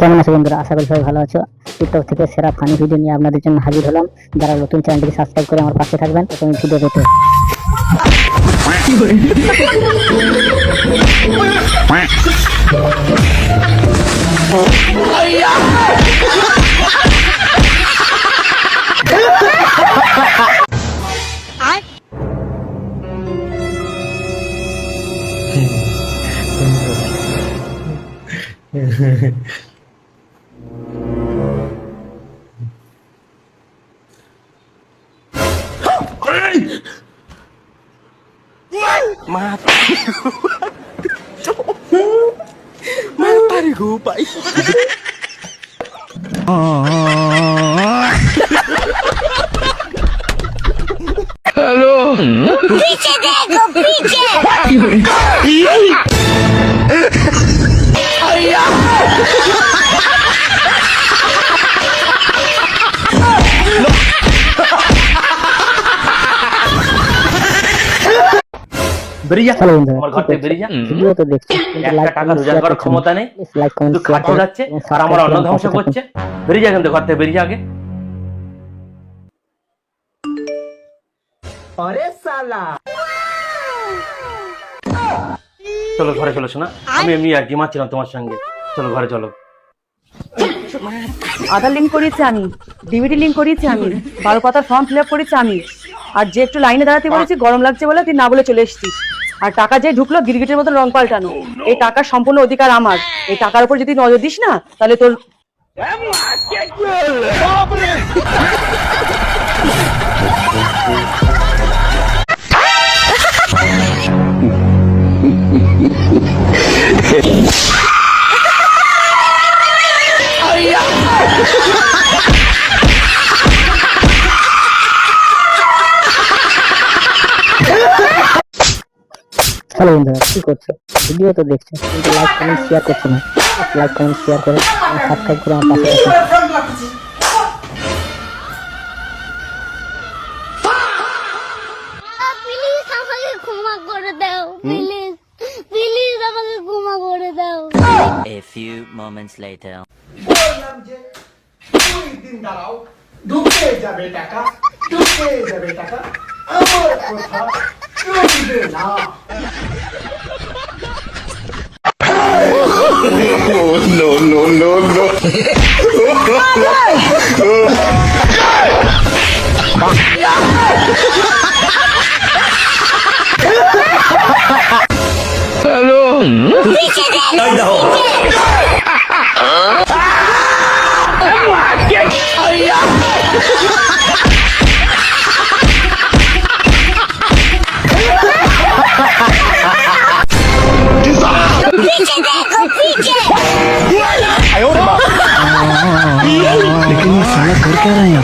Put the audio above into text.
কেমন আছো বন্ধুরা? আশা করি সবাই ভালো আছো। টিকটক থেকে সেরা ফানি ভিডিও নিয়ে আপনাদের জন্য হাজির হলাম। যারা নতুন চ্যানেলটিকে সাবস্ক্রাইব করে আমার পাশে থাকবেন প্রথম ভিডিও পেতে। Matarik ko pa. Hello. पीछे देखो पीछे বেরিয়ে যা চলো বন্ধুরা, আমার ঘর থেকে বেরিয়ে যা। ভিডিও তো দেখছো কিন্তু একটা লাইক টাকা রোজগার করার ক্ষমতা নেই, লাইক কমেন্ট তুই খাটো যাচ্ছে আর আমার অন্ন ধ্বংস করছে। বেরিয়ে যা কিন্তু ঘর থেকে, বেরিয়ে যা আগে। চলো ঘরে চলো শোনা, আমি এমনি আর কি মারছিলাম তোমার সঙ্গে। চলো ঘরে চলো। আধার লিঙ্ক করিয়েছি আমি, ডিভিডি লিঙ্ক করিয়েছি আমি, 12 পাতার ফর্ম ফিল আপ করেছি আমি। আর যে একটু লাইনে দাঁড়াতে বলেছি গরম লাগছে বলে তুই না বলে চলে এসেছিস। আর টাকা যে ঢুকলো গিরগিটের মতন রং পাল্টানো, এই টাকার সম্পূর্ণ অধিকার আমার। এই টাকার উপর যদি নজর দিস না তাহলে তোর হ্যালো বন্ধুরা, কি করছো? ভিডিও তো দেখছো কিন্তু লাইক কমেন্ট শেয়ার করছো না। লাইক কমেন্ট শেয়ার করে সাবস্ক্রাইব করে আমার পাশে থাকো। প্লিজ আমাকে ক্ষমা করে দাও, প্লিজ প্লিজ আমাকে ক্ষমা করে দাও। A few moments later. ঢুকে যাবে টাকা, ঢুকে যাবে টাকা, আমার কথা চলবে না। पीछे देखो पीछे देखो पीछे लेकिन ये साला कर क्या रहे हैं?